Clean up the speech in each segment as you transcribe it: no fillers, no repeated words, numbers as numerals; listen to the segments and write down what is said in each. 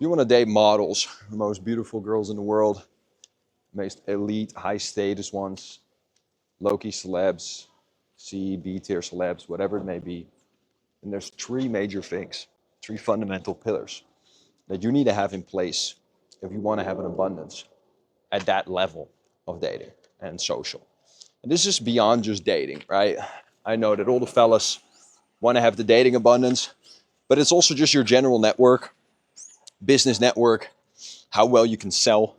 You want to date models, the most beautiful girls in the world, most elite, high status ones, low-key celebs, C, B tier celebs, whatever it may be. And there's three major things, three fundamental pillars that you need to have in place if you want to have an abundance at that level of dating and social. And this is beyond just dating, right? I know that all the fellas want to have the dating abundance, but it's also just your general network, business network, how well you can sell,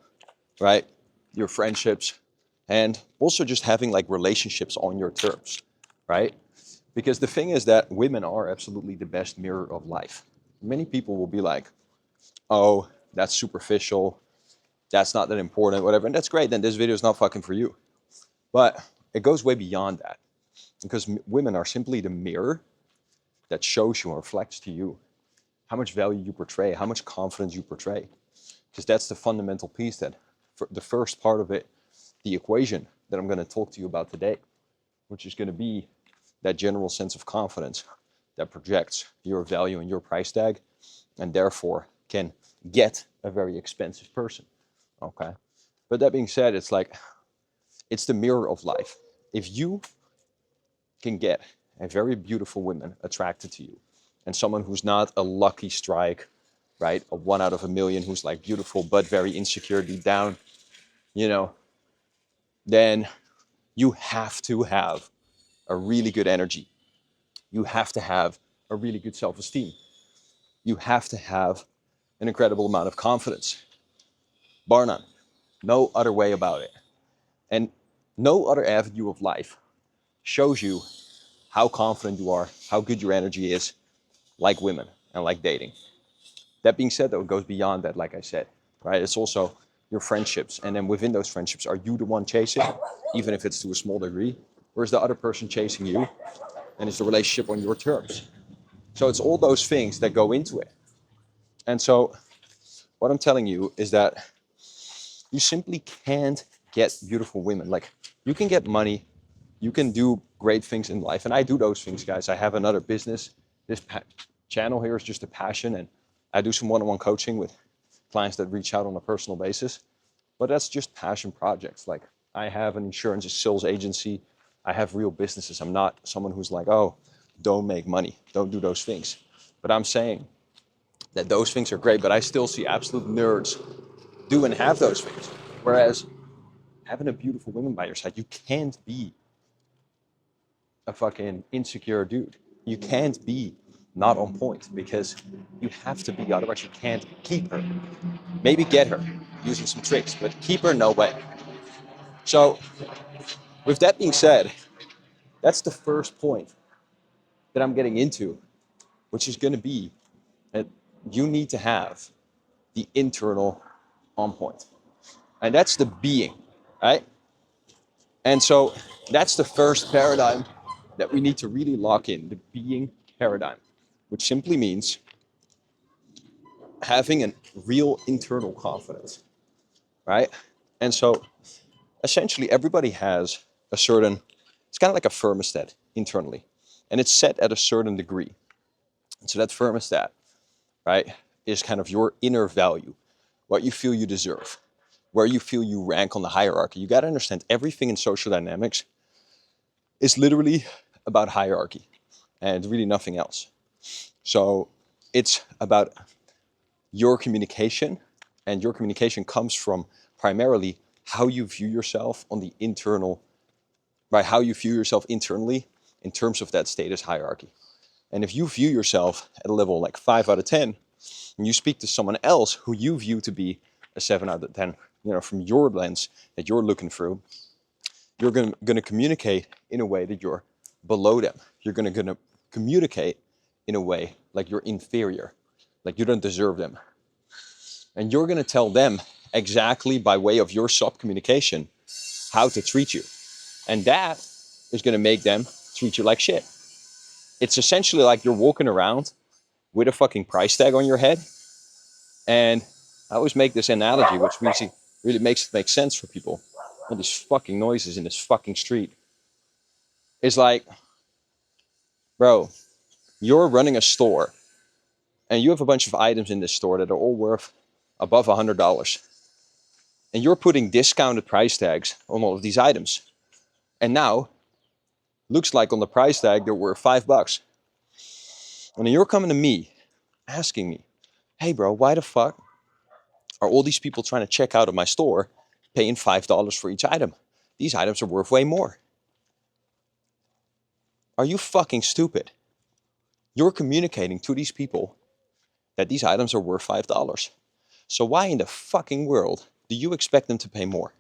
right? Your friendships, and also just having like relationships on your terms, right? Because the thing is that women are absolutely the best mirror of life. Many people will be like, oh, that's superficial, that's not that important, whatever, and that's great, then this video is not fucking for you. But it goes way beyond that, because women are simply the mirror that shows you and reflects to you how much value you portray, how much confidence you portray. Because that's the fundamental piece that, for the first part of it, the equation that I'm going to talk to you about today, which is going to be that general sense of confidence that projects your value and your price tag, and therefore can get a very expensive person. Okay. But that being said, it's like, it's the mirror of life. If you can get a very beautiful woman attracted to you, and someone who's not a lucky strike, right? A one out of a million who's like beautiful but very insecure deep down, you know, then you have to have a really good energy. You have to have a really good self-esteem. You have to have an incredible amount of confidence. Bar none. No other way about it. And no other avenue of life shows you how confident you are, how good your energy is, like women and like dating. That being said, though, it goes beyond that, like I said, right? It's also your friendships. And then within those friendships, are you the one chasing, even if it's to a small degree? Or is the other person chasing you? And is the relationship on your terms? So it's all those things that go into it. And so what I'm telling you is that you simply can't get beautiful women. Like, you can get money, you can do great things in life. And I do those things, guys. I have another business. This channel here is just a passion. And I do some one-on-one coaching with clients that reach out on a personal basis. But that's just passion projects. Like, I have an insurance sales agency. I have real businesses. I'm not someone who's like, oh, don't make money, don't do those things. But I'm saying that those things are great, but I still see absolute nerds do and have those things. Whereas having a beautiful woman by your side, you can't be a fucking insecure dude. You can't be not on point, because you have to be, otherwise you can't keep her. Maybe get her using some tricks, but keep her, no way. So with that being said, that's the first point that I'm getting into, which is going to be that you need to have the internal on point. And that's the being, right? And so that's the first paradigm that we need to really lock in, the being paradigm, which simply means having a real internal confidence, right? And so essentially everybody has a certain, it's kind of like a thermostat internally, and it's set at a certain degree. And so that thermostat, right, is kind of your inner value, what you feel you deserve, where you feel you rank on the hierarchy. You got to understand, everything in social dynamics is literally about hierarchy and really nothing else. So it's about your communication, and your communication comes from primarily how you view yourself on the internal, right? How you view yourself internally in terms of that status hierarchy. And if you view yourself at a level like 5 out of 10, and you speak to someone else who you view to be a 7 out of 10, you know, from your lens that you're looking through, you're going to communicate in a way that you're below them. You're going to communicate in a way like you're inferior, like you don't deserve them. And you're going to tell them exactly by way of your sub-communication how to treat you. And that is going to make them treat you like shit. It's essentially like you're walking around with a fucking price tag on your head. And I always make this analogy, which really makes it make sense for people. All these fucking noises in this fucking street. It's like, bro, you're running a store and you have a bunch of items in this store that are all worth above $100. And you're putting discounted price tags on all of these items. And now, looks like on the price tag, they're worth $5. And then you're coming to me, asking me, hey bro, why the fuck are all these people trying to check out of my store paying $5 for each item? These items are worth way more. Are you fucking stupid? You're communicating to these people that these items are worth $5. So why in the fucking world do you expect them to pay more?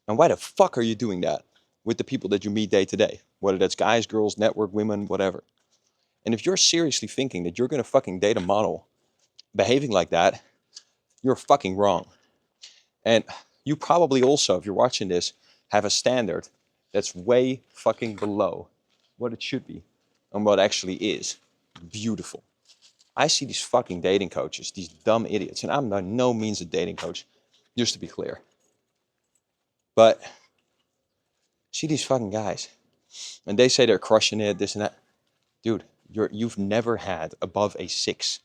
And why the fuck are you doing that with the people that you meet day to day? Whether that's guys, girls, network, women, whatever. And if you're seriously thinking that you're gonna fucking date a model behaving like that, you're fucking wrong. And you probably also, if you're watching this, have a standard that's way fucking below what it should be and what actually is beautiful. I see these fucking dating coaches, these dumb idiots, and I'm by no means a dating coach, just to be clear. But see these fucking guys, and they say they're crushing it, this and that. Dude, you've never had above a 6.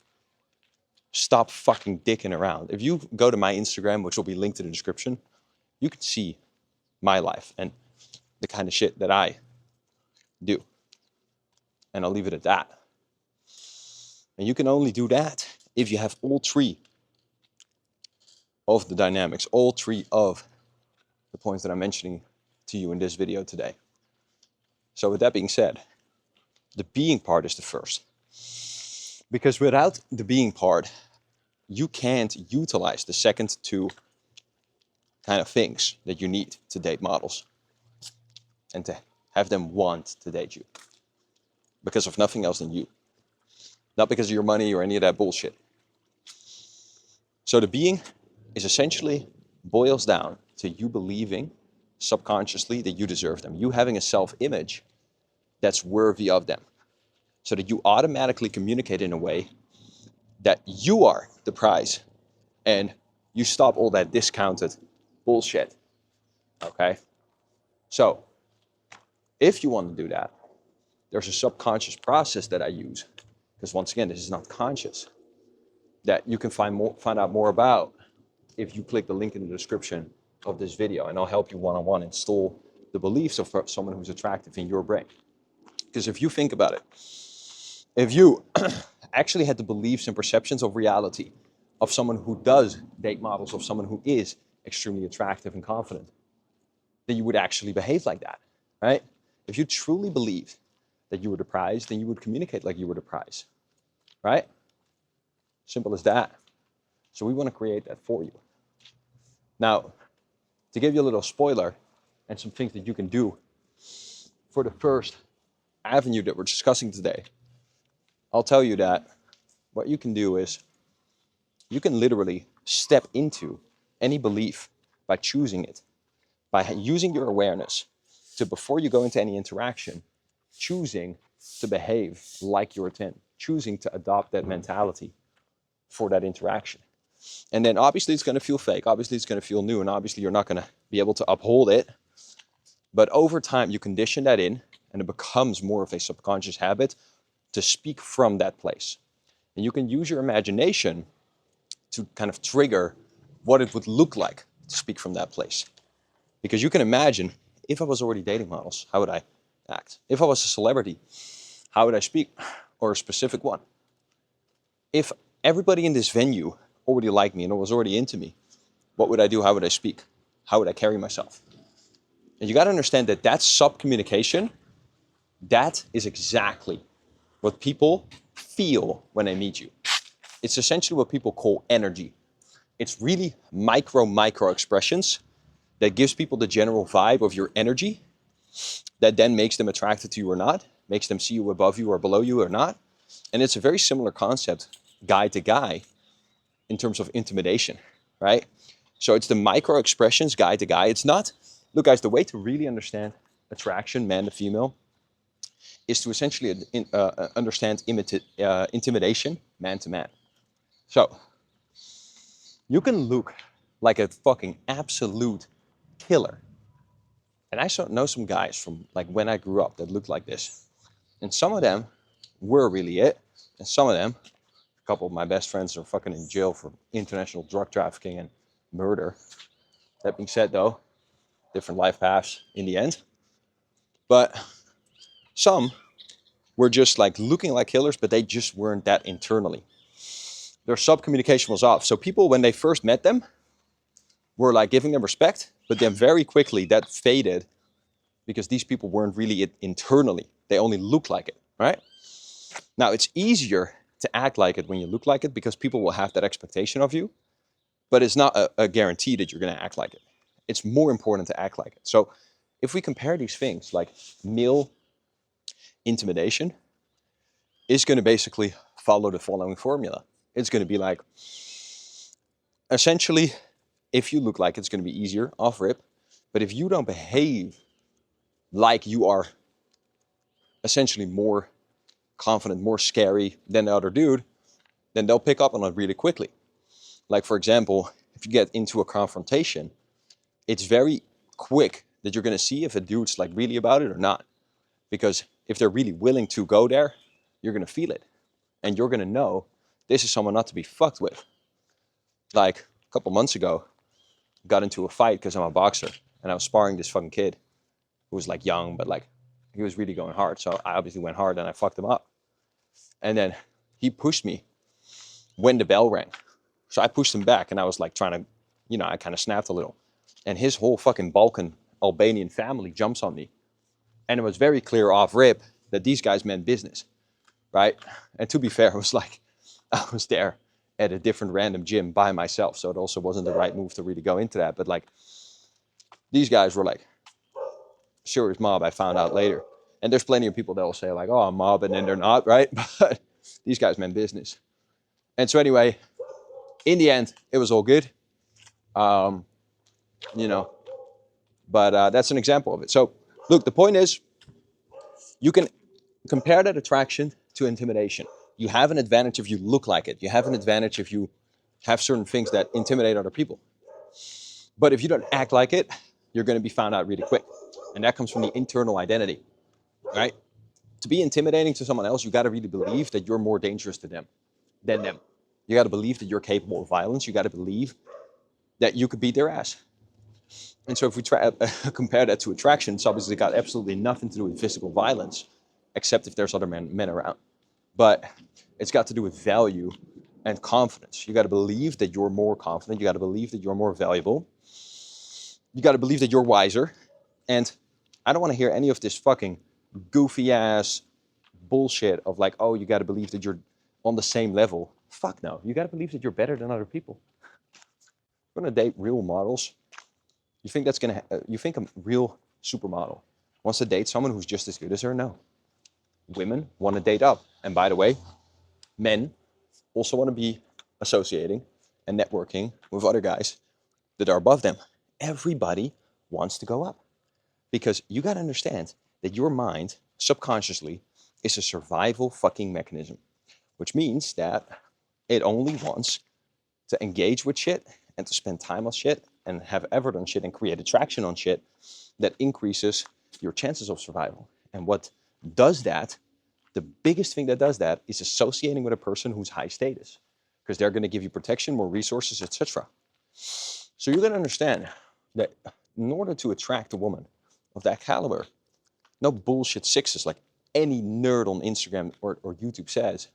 Stop fucking dicking around. If you go to my Instagram, which will be linked in the description, you can see my life and the kind of shit that I do. And I'll leave it at that. And you can only do that if you have all 3 of the dynamics, all 3 of the points that I'm mentioning to you in this video today. So with that being said, the being part is the first. Because without the being part, you can't utilize the second 2 kind of things that you need to date models and to have them want to date you because of nothing else than you, not because of your money or any of that bullshit. So the being is essentially boils down to you believing subconsciously that you deserve them, you having a self-image that's worthy of them, so that you automatically communicate in a way that you are the prize and you stop all that discounted bullshit. Okay? So if you want to do that, there's a subconscious process that I use, because once again, this is not conscious, that you can find out more about if you click the link in the description of this video, and I'll help you one-on-one install the beliefs of someone who's attractive in your brain. Because if you think about it, if you actually had the beliefs and perceptions of reality of someone who does date models, of someone who is extremely attractive and confident, then you would actually behave like that, right? If you truly believe that you were the prize, then you would communicate like you were the prize, right? Simple as that. So we want to create that for you. Now, to give you a little spoiler and some things that you can do for the first avenue that we're discussing today, I'll tell you that what you can do is you can literally step into any belief by choosing it, by using your awareness to, before you go into any interaction, choosing to behave like you're 10, choosing to adopt that mentality for that interaction. And then obviously it's going to feel fake, obviously it's going to feel new, and obviously you're not going to be able to uphold it. But over time, you condition that in, and it becomes more of a subconscious habit to speak from that place. And you can use your imagination to kind of trigger what it would look like to speak from that place. Because you can imagine, if I was already dating models, how would I act? If I was a celebrity, how would I speak? Or a specific one. If everybody in this venue already liked me and was already into me, what would I do? How would I speak? How would I carry myself? And you got to understand that that sub-communication, that is exactly what people feel when they meet you. It's essentially what people call energy. It's really micro expressions that gives people the general vibe of your energy, that then makes them attracted to you or not, makes them see you above you or below you or not. And it's a very similar concept, guy to guy, in terms of intimidation, right? So it's the micro expressions, guy to guy. It's not, look guys, the way to really understand attraction, man to female, is to essentially understand intimidation, man to man. So you can look like a fucking absolute killer. And I know some guys from like when I grew up that looked like this. And some of them were really it. And some of them couple of my best friends are fucking in jail for international drug trafficking and murder. That being said, though, different life paths in the end. But some were just like looking like killers, but they just weren't that internally. Their sub-communication was off. So people, when they first met them, were like giving them respect, but then very quickly that faded because these people weren't really it internally. They only looked like it, right? Now, it's easier to act like it when you look like it because people will have that expectation of you, but it's not a guarantee that you're going to act like it. It's more important to act like it. So if we compare these things, like male intimidation is going to basically follow the following formula. It's going to be like, essentially, if you look like it's going to be easier off rip, but if you don't behave like you are essentially more confident, more scary than the other dude, then they'll pick up on it really quickly. Like, for example, if you get into a confrontation, it's very quick that you're going to see if a dude's like really about it or not. Because if they're really willing to go there, you're going to feel it. And you're going to know this is someone not to be fucked with. Like a couple months ago, got into a fight because I'm a boxer and I was sparring this fucking kid who was like young, but like he was really going hard. So I obviously went hard and I fucked him up. And then he pushed me when the bell rang. So I pushed him back and I was like trying to, you know, I kind of snapped a little. And his whole fucking Balkan Albanian family jumps on me. And it was very clear off rip that these guys meant business, right? And to be fair, it was like I was there at a different random gym by myself. So it also wasn't the right move to really go into that. But like these guys were like serious mob, I found out later. And there's plenty of people that will say like, oh, I'm mob, and then they're not, right? But these guys meant business. And so anyway, in the end, it was all good. You know, but that's an example of it. So look, the point is, you can compare that attraction to intimidation. You have an advantage if you look like it. You have an advantage if you have certain things that intimidate other people. But if you don't act like it, you're going to be found out really quick. And that comes from the internal identity, right? To be intimidating to someone else, you got to really believe that you're more dangerous to them than them. You got to believe that you're capable of violence. You got to believe that you could beat their ass. And so if we try compare that to attraction, it's obviously got absolutely nothing to do with physical violence, except if there's other men around. But it's got to do with value and confidence. You got to believe that you're more confident. You got to believe that you're more valuable. You got to believe that you're wiser. And I don't want to hear any of this fucking goofy ass bullshit of like, oh, you got to believe that you're on the same level. Fuck no. You got to believe that you're better than other people. You're going to date real models. You think that's going to, you think a real supermodel wants to date someone who's just as good as her? No. Women want to date up. And by the way, men also want to be associating and networking with other guys that are above them. Everybody wants to go up. Because you got to understand that your mind, subconsciously, is a survival fucking mechanism. Which means that it only wants to engage with shit and to spend time on shit and have effort on shit and create attraction on shit that increases your chances of survival. And what does that, the biggest thing that does that is associating with a person who's high status. Because they're going to give you protection, more resources, etc. So you're going to understand that in order to attract a woman of that caliber, no bullshit sixes like any nerd on Instagram or YouTube says,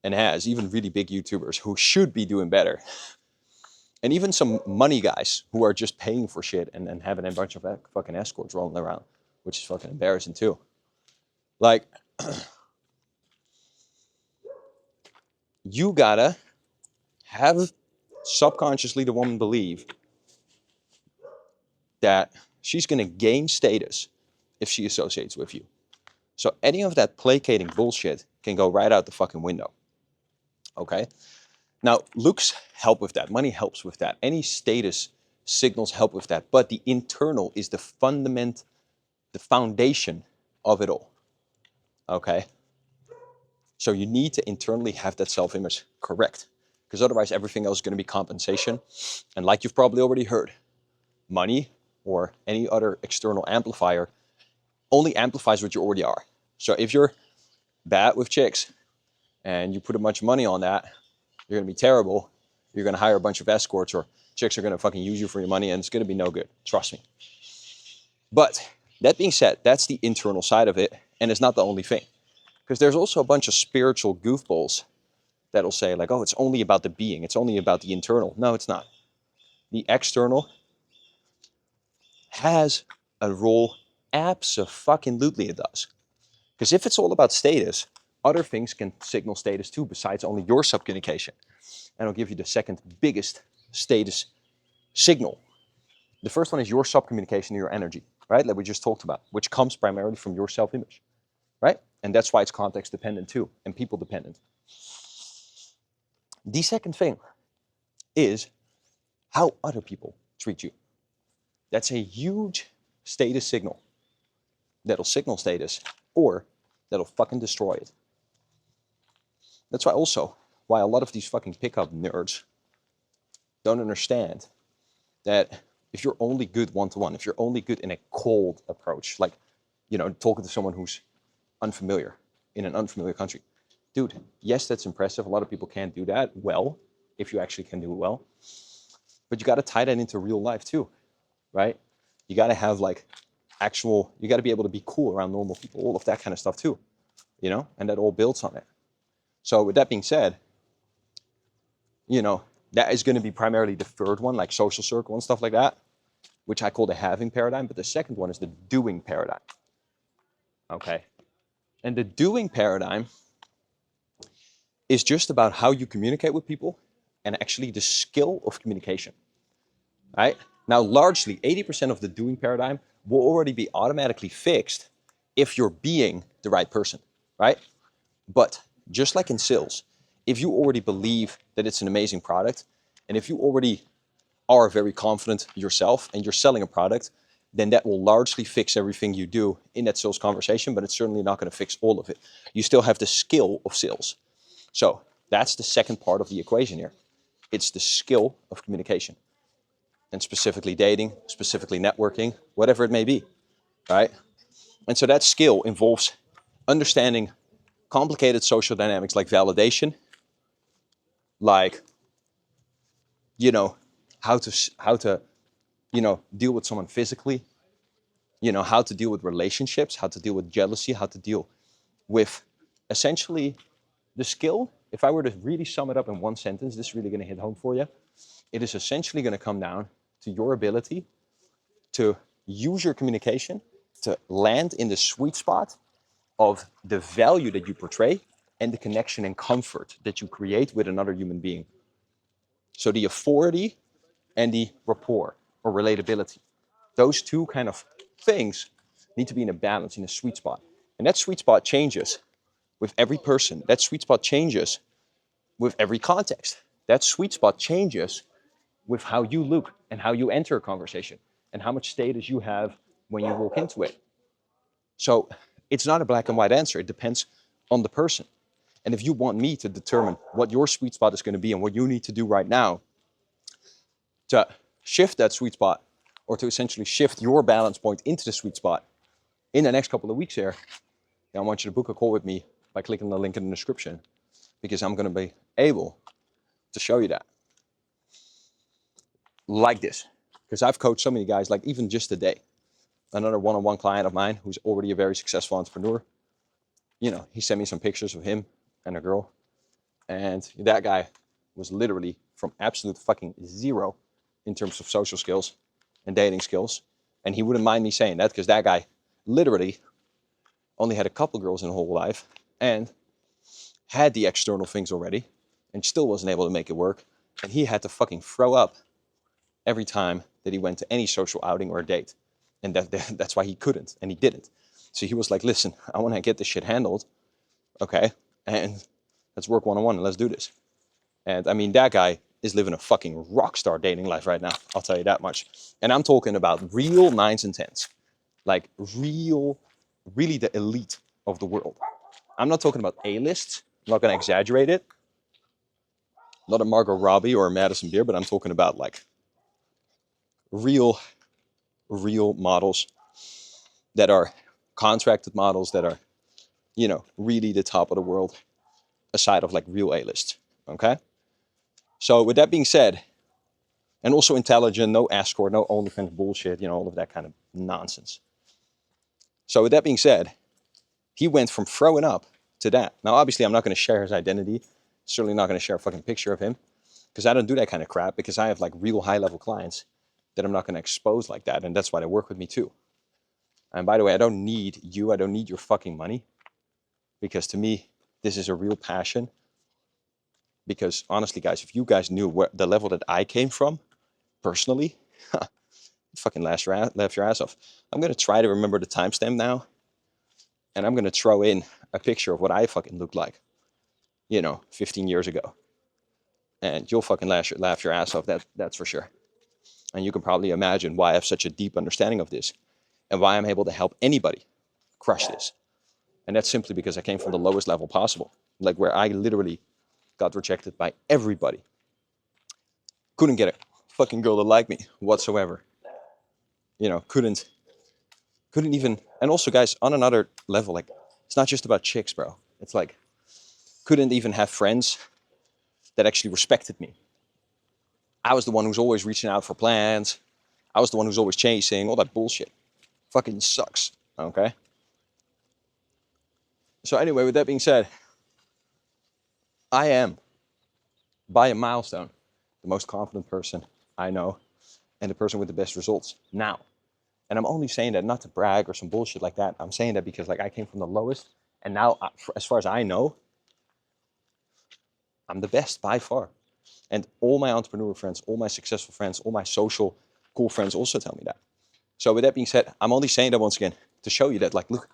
and has, even really big YouTubers who should be doing better. And even some money guys who are just paying for shit and having a bunch of fucking escorts rolling around, which is fucking embarrassing too. Like, you gotta have subconsciously the woman believe that she's gonna gain status if she associates with you. So any of that placating bullshit can go right out the fucking window. Okay? Now, looks help with that. Money helps with that. Any status signals help with that. But the internal is the fundament, the foundation of it all. Okay? So you need to internally have that self-image correct. Because otherwise everything else is going to be compensation. And like you've probably already heard, money or any other external amplifier only amplifies what you already are. So if you're bad with chicks, and you put a bunch of money on that, you're going to be terrible. You're going to hire a bunch of escorts, or chicks are going to fucking use you for your money, and it's going to be no good. Trust me. But that being said, that's the internal side of it, and it's not the only thing. Because there's also a bunch of spiritual goofballs that'll say like, oh, it's only about the being. It's only about the internal. No, it's not. The external has a role. Abso-fucking-lutely it does. Because if it's all about status, other things can signal status too, besides only your subcommunication. And I'll give you the second biggest status signal. The first one is your subcommunication, your energy, right? Like we just talked about, which comes primarily from your self-image, right? And that's why it's context dependent too, and people dependent. The second thing is how other people treat you. That's a huge status signal that'll signal status, or that'll fucking destroy it. That's why also why a lot of these fucking pickup nerds don't understand that if you're only good one-to-one, if you're only good in a cold approach, like, you know, talking to someone who's unfamiliar in an unfamiliar country, dude, yes, that's impressive. A lot of people can't do that well, if you actually can do it well. But you got to tie that into real life too, right? You got to have like actual, you got to be able to be cool around normal people, all of that kind of stuff too, you know, and that all builds on it. So with that being said, you know, that is going to be primarily the third one, like social circle and stuff like that, which I call the having paradigm. But the second one is the doing paradigm. Okay. And the doing paradigm is just about how you communicate with people and actually the skill of communication, right? Now, largely 80% of the doing paradigm will already be automatically fixed if you're being the right person, right? But just like in sales, if you already believe that it's an amazing product, and if you already are very confident yourself and you're selling a product, then that will largely fix everything you do in that sales conversation, but it's certainly not going to fix all of it. You still have the skill of sales. So that's the second part of the equation here. It's the skill of communication, and specifically dating, specifically networking, whatever it may be, right? And so that skill involves understanding complicated social dynamics like validation, like, you know, how to, you know, deal with someone physically, you know, how to deal with relationships, how to deal with jealousy, how to deal with essentially the skill. If I were to really sum it up in one sentence, this is really going to hit home for you. It is essentially going to come down to your ability to use your communication to land in the sweet spot of the value that you portray and the connection and comfort that you create with another human being. So the authority and the rapport or relatability. Those two kind of things need to be in a balance, in a sweet spot. And that sweet spot changes with every person. That sweet spot changes with every context. That sweet spot changes with how you look and how you enter a conversation and how much status you have when you walk into it. So it's not a black and white answer. It depends on the person. And if you want me to determine what your sweet spot is going to be and what you need to do right now to shift that sweet spot, or to essentially shift your balance point into the sweet spot in the next couple of weeks here, I want you to book a call with me by clicking the link in the description, because I'm going to be able to show you that. Like this. Because I've coached so many guys, like even just today, another one-on-one client of mine who's already a very successful entrepreneur, you know, he sent me some pictures of him and a girl. And that guy was literally from absolute fucking zero in terms of social skills and dating skills. And he wouldn't mind me saying that, because that guy literally only had a couple girls in his whole life and had the external things already and still wasn't able to make it work. And he had to fucking throw up every time that he went to any social outing or a date. And that's why he couldn't, and he didn't. So he was like, listen, I want to get this shit handled, okay? And let's work one-on-one and let's do this. And I mean, that guy is living a fucking rock star dating life right now. I'll tell you that much. And I'm talking about real 9s and 10s. Like real, really the elite of the world. I'm not talking about A-lists. I'm not going to exaggerate it. Not a Margot Robbie or a Madison Beer, but I'm talking about like real models that are contracted models that are, you know, really the top of the world. aside of like real A-list. Okay. So with that being said, and also intelligent, no escort, no OnlyFans bullshit, all of that kind of nonsense. So with that being said, he went from throwing up to that. Now, obviously, I'm not going to share his identity. Certainly not going to share a fucking picture of him because I don't do that kind of crap, because I have like real high-level clients that I'm not going to expose like that. And that's why they work with me too. And by the way, I don't need you. I don't need your fucking money, because to me, this is a real passion. Because honestly, guys, if you guys knew the level that I came from personally, fucking laugh your ass off. I'm going to try to remember the timestamp now. And I'm going to throw in a picture of what I fucking looked like, 15 years ago. And you'll fucking laugh your ass off, that's for sure. And you can probably imagine why I have such a deep understanding of this and why I'm able to help anybody crush this. And that's simply because I came from the lowest level possible, like where I literally got rejected by everybody. Couldn't get a fucking girl to like me whatsoever. Couldn't even, and also guys, on another level, like, it's not just about chicks, bro. It's like, couldn't even have friends that actually respected me. I was the one who's always reaching out for plans. I was the one who's always chasing, all that bullshit. Fucking sucks, okay? So anyway, with that being said, I am, by a milestone, the most confident person I know and the person with the best results now. And I'm only saying that not to brag or some bullshit like that. I'm saying that because like I came from the lowest, and now, as far as I know, I'm the best by far. And all my entrepreneur friends, all my successful friends, all my social cool friends also tell me that. So with that being said, I'm only saying that once again to show you that, like, look,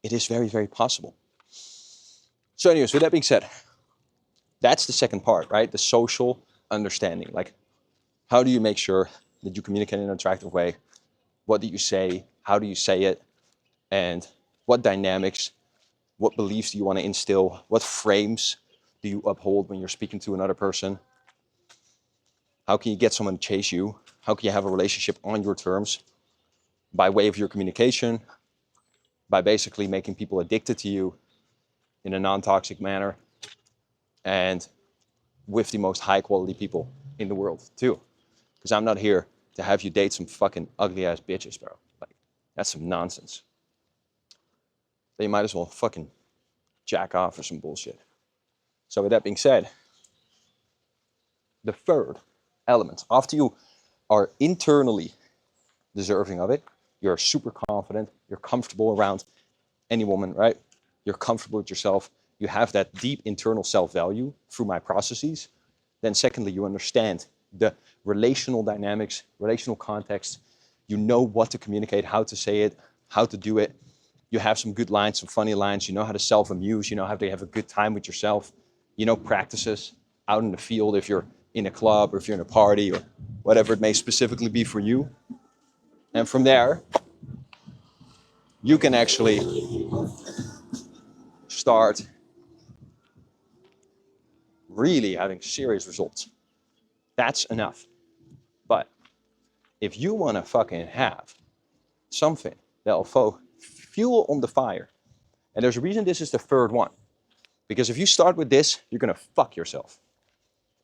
it is very, very possible. So anyways, with that being said, that's the second part, right? The social understanding. Like, how do you make sure that you communicate in an attractive way? What do you say? How do you say it? And what dynamics, what beliefs do you want to instill? What frames do you uphold when you're speaking to another person? How can you get someone to chase you? How can you have a relationship on your terms? By way of your communication, by basically making people addicted to you in a non-toxic manner, and with the most high quality people in the world too. Because I'm not here to have you date some fucking ugly ass bitches, bro. Like, that's some nonsense. Then you might as well fucking jack off or some bullshit. So with that being said, the third element, after you are internally deserving of it, you're super confident, you're comfortable around any woman, right? You're comfortable with yourself, you have that deep internal self-value through my processes. Then secondly, you understand the relational dynamics, relational context. You know what to communicate, how to say it, how to do it. You have some good lines, some funny lines. You know how to self-amuse. You know how to have a good time with yourself. Practices out in the field if you're in a club or if you're in a party or whatever it may specifically be for you. And from there, you can actually start really having serious results. That's enough. But if you want to fucking have something that'll fuel on the fire, and there's a reason this is the third one, because if you start with this, you're going to fuck yourself.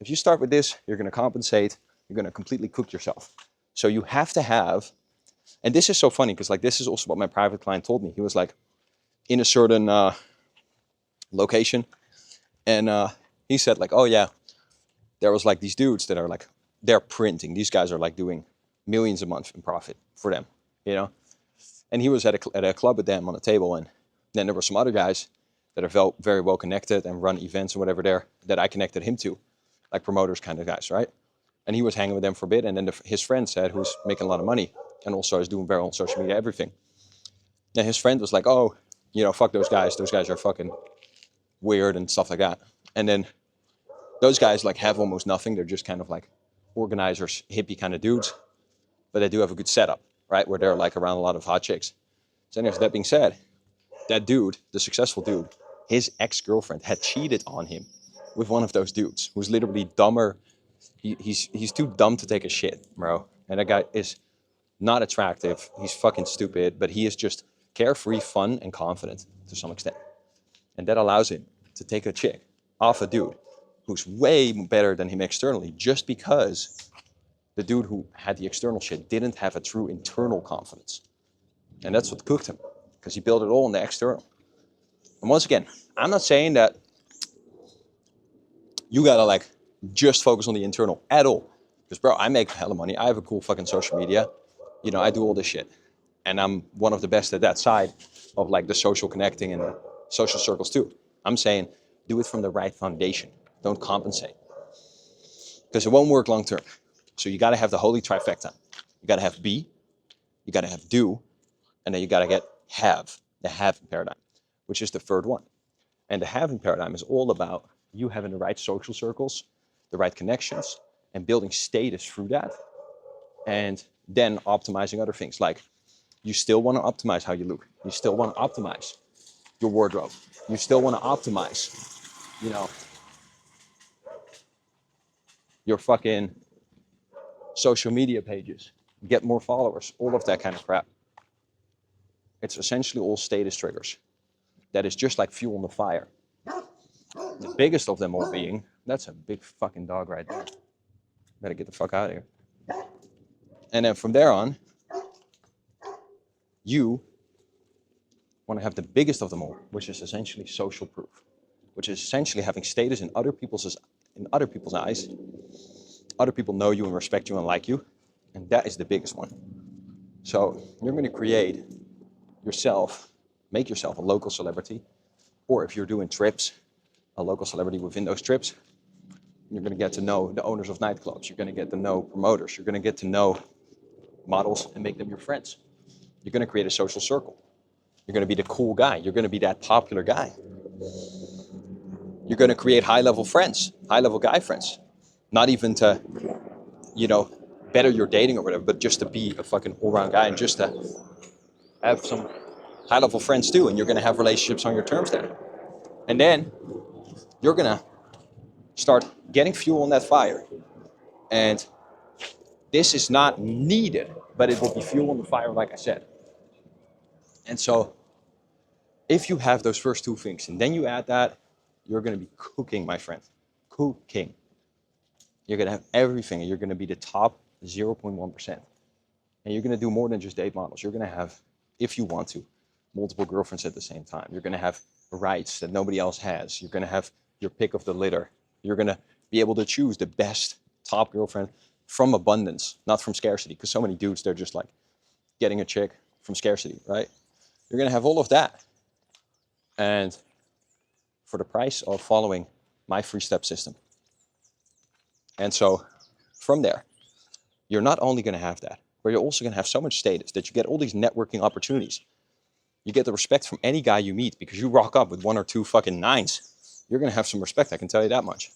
If you start with this, you're going to compensate, you're going to completely cook yourself. So you have to have, and this is so funny because like this is also what my private client told me. He was like in a certain location, and he said like, oh yeah, there was like these dudes that are like, they're printing. These guys are like doing millions a month in profit for them, And he was at a club with them on a table, and then there were some other guys that are very well connected and run events and whatever there that I connected him to, like promoters kind of guys, right? And he was hanging with them for a bit, and then his friend said, who's making a lot of money and also is doing very well on social media, everything. And his friend was like, oh, fuck those guys. Those guys are fucking weird and stuff like that. And then those guys like have almost nothing. They're just kind of like organizers, hippie kind of dudes, but they do have a good setup, right? Where they're like around a lot of hot chicks. So anyways, that being said, that dude, the successful dude, his ex-girlfriend had cheated on him with one of those dudes who's literally dumber. He's too dumb to take a shit, bro. And that guy is not attractive. He's fucking stupid, but he is just carefree, fun, and confident to some extent. And that allows him to take a chick off a dude who's way better than him externally just because the dude who had the external shit didn't have a true internal confidence. And that's what cooked him, because he built it all on the external. And once again, I'm not saying that you gotta like just focus on the internal at all. Because bro, I make hella money. I have a cool fucking social media. You know, I do all this shit. And I'm one of the best at that side of like the social connecting and the social circles too. I'm saying do it from the right foundation. Don't compensate. Because it won't work long term. So you gotta have the holy trifecta. You gotta have be, you gotta have do, and then you gotta get have, the having paradigm, which is the third one. And the having paradigm is all about you having the right social circles, the right connections, and building status through that. And then optimizing other things. Like you still want to optimize how you look. You still want to optimize your wardrobe. You still want to optimize, you know, your fucking social media pages, get more followers, all of that kind of crap. It's essentially all status triggers. That is just like fuel on the fire. The biggest of them all being, that's a big fucking dog right there. Better get the fuck out of here. And then from there on, you want to have the biggest of them all, which is essentially social proof, which is essentially having status in other people's eyes. Other people know you and respect you and like you, and that is the biggest one. So you're going to create yourself, make yourself a local celebrity, or if you're doing trips, a local celebrity within those trips. You're going to get to know the owners of nightclubs. You're going to get to know promoters. You're going to get to know models and make them your friends. You're going to create a social circle. You're going to be the cool guy. You're going to be that popular guy. You're going to create high-level friends, high-level guy friends. Not even to, you know, better your dating or whatever, but just to be a fucking all-around guy and just to have some high-level friends too. And you're going to have relationships on your terms there. And then you're going to start getting fuel on that fire. And this is not needed, but it will be fuel on the fire, like I said. And so if you have those first two things and then you add that, you're going to be cooking, my friend. Cooking. You're going to have everything. And you're going to be the top 0.1%. And you're going to do more than just date models. You're going to have, if you want to, multiple girlfriends at the same time. You're going to have rights that nobody else has. You're going to have your pick of the litter. You're going to be able to choose the best top girlfriend from abundance, not from scarcity. Because so many dudes, they're just like getting a chick from scarcity, right? You're going to have all of that. And for the price of following my 3-step system. And so from there, you're not only going to have that, but you're also going to have so much status that you get all these networking opportunities. You get the respect from any guy you meet because you rock up with 1 or 2 fucking 9s. You're going to have some respect, I can tell you that much.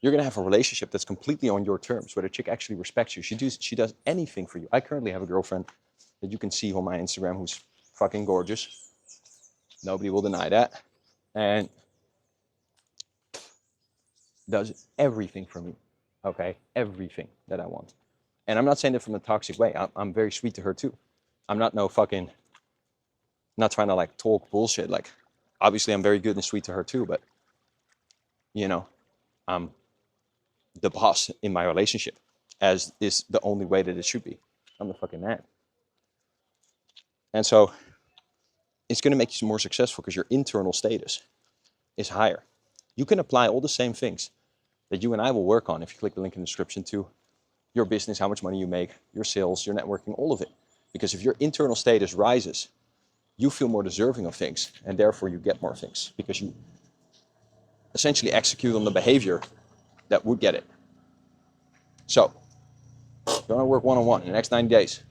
You're going to have a relationship that's completely on your terms, where the chick actually respects you. She does anything for you. I currently have a girlfriend that you can see on my Instagram who's fucking gorgeous. Nobody will deny that. And does everything for me, okay? Everything that I want. And I'm not saying that from a toxic way. I'm very sweet to her too. I'm not not trying to like talk bullshit. Like, obviously I'm very good and sweet to her too, but you know, I'm the boss in my relationship, as is the only way that it should be. I'm the fucking man. And so it's going to make you more successful because your internal status is higher. You can apply all the same things that you and I will work on if you click the link in the description to your business, how much money you make, your sales, your networking, all of it. Because if your internal status rises, you feel more deserving of things, and therefore you get more things because you essentially execute on the behavior that would get it. So, you want to work one-on-one in the next 90 days.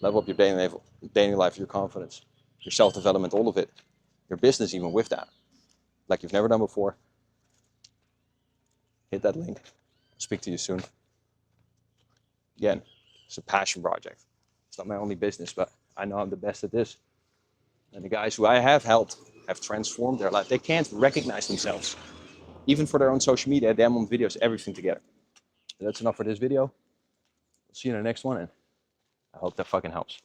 Level up your dating life, your confidence, your self-development, all of it. Your business even with that. Like you've never done before. Hit that link. Speak to you soon. Again, it's a passion project. It's not my only business, but I know I'm the best at this. And the guys who I have helped have transformed their life. They can't recognize themselves, even for their own social media, them on videos, everything together. That's enough for this video. See you in the next one, and I hope that fucking helps.